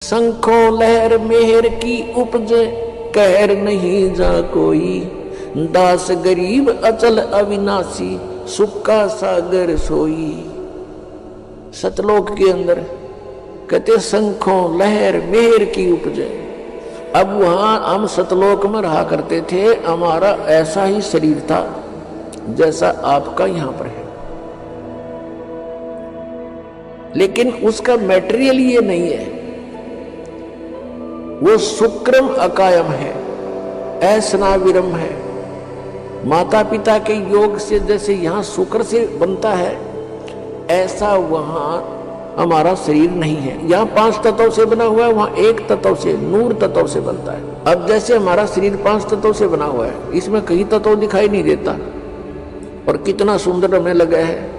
शंखो लहर मेहर की उपजे, कहर नहीं जा कोई। दास गरीब अचल अविनाशी, सुख का सागर सोई। सतलोक के अंदर कहते शंखों लहर मेहर की उपजे। अब वहां हम सतलोक में रहा करते थे, हमारा ऐसा ही शरीर था जैसा आपका यहां पर है, लेकिन उसका मटेरियल ये नहीं है। वो शुक्रम अकायम है, ऐसनाविरम है। माता पिता के योग से जैसे यहां शुक्र से बनता है, ऐसा वहां हमारा शरीर नहीं है। यहाँ 5 तत्वों से बना हुआ है, वहां 1 तत्व से, नूर तत्व से बनता है। अब जैसे हमारा शरीर 5 तत्वों से बना हुआ है, इसमें कहीं तत्व दिखाई नहीं देता और कितना सुंदर हमें लगा है।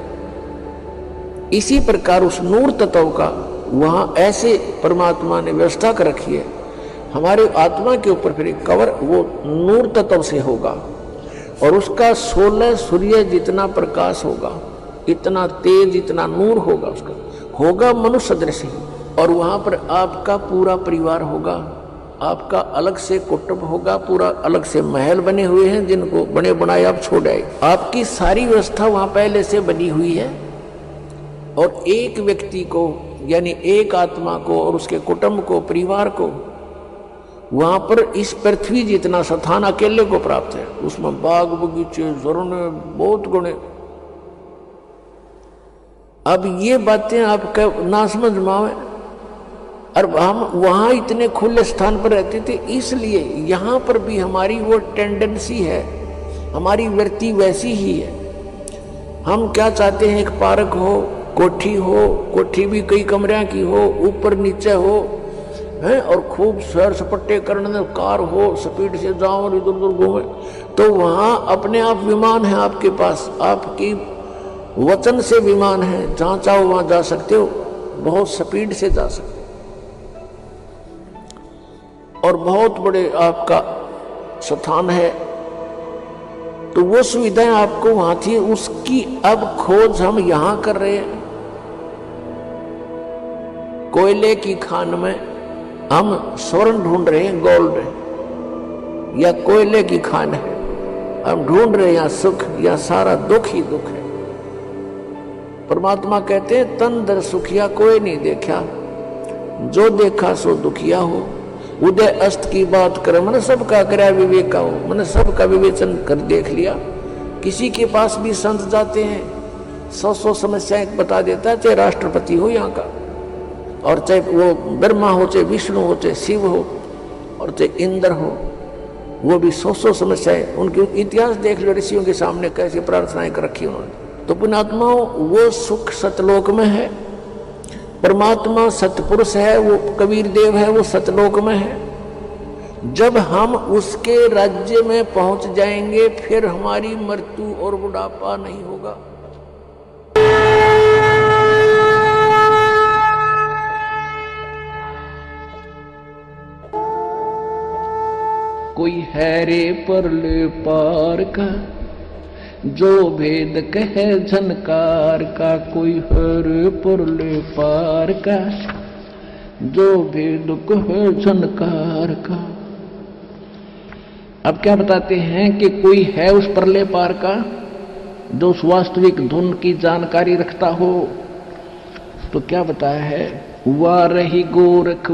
इसी प्रकार उस नूर तत्व का वहां ऐसे परमात्मा ने व्यवस्था कर रखी है। हमारे आत्मा के ऊपर फिर एक कवर वो नूर तत्व से होगा और उसका 16 सूर्य जितना प्रकाश होगा, इतना तेज, इतना नूर होगा, उसका होगा मनुष्य दृश्य ही। और वहां पर आपका पूरा परिवार होगा, आपका अलग से कुटुंब होगा, पूरा अलग से महल बने हुए हैं जिनको बने बनाए आप छोड़ आए। आपकी सारी व्यवस्था वहां पहले से बनी हुई है और एक व्यक्ति को यानी एक आत्मा को और उसके कुटुंब को, परिवार को वहां पर इस पृथ्वी जितना स्थान अकेले को प्राप्त है। उसमें बाग बगीचे, झरने, बहुत गुणे। अब ये बातें आपका ना समझ में आवे, और हम वहां इतने खुले स्थान पर रहते थे, इसलिए यहां पर भी हमारी वो टेंडेंसी है, हमारी वृत्ति वैसी ही है। हम क्या चाहते हैं, एक पार्क हो, कोठी भी कई कमरियां की हो, ऊपर नीचे हो है, और खूब सैर सपट्टे करने, कार हो, स्पीड से जाओ और इधर उधर घूमे। तो वहां अपने आप विमान है आपके पास, आपकी वचन से विमान है, जहां चाहो वहां जा सकते हो, बहुत स्पीड से जा सकते हो और बहुत बड़े आपका स्थान है। तो वो सुविधाएं आपको वहां थी, उसकी अब खोज हम यहां कर रहे हैं। कोयले की खान में हम स्वर्ण ढूंढ रहे हैं, गोल्ड, या कोयले की खान है हम ढूंढ रहे हैं या सुख, या सारा दुख ही दुख है। परमात्मा कहते हैं तन दर सुखिया कोई नहीं देखा, जो देखा सो दुखिया हो। उदय अस्त की बात करे, मैंने सबका करया विवेक का हो, मैंने सबका विवेचन कर देख लिया। किसी के पास भी संत जाते हैं, 100 समस्याएं बता देता है, चाहे राष्ट्रपति हो यहाँ का, और चाहे वो ब्रह्मा हो, चाहे विष्णु हो, चाहे शिव हो, और चाहे इंद्र हो, वो भी 100 समस्याएं। उनके इतिहास देख लो, ऋषियों के सामने कैसी प्रार्थनाएं कर रखी उन्होंने। तो पुण्यात्माओं, वो सुख सतलोक में है। परमात्मा सतपुरुष है, वो कबीर देव है, वो सतलोक में है। जब हम उसके राज्य में पहुंच जाएंगे, फिर हमारी मृत्यु और बुढ़ापा नहीं होगा। कोई है रे परले पार का, जो भेद कहे झनकार का। कोई है रे परले पार का, जो भेद कहे झनकार का। अब क्या बताते हैं कि कोई है उस परले पार का जो उस वास्तविक धुन की जानकारी रखता हो। तो क्या बताया है, हुआ रही गोरख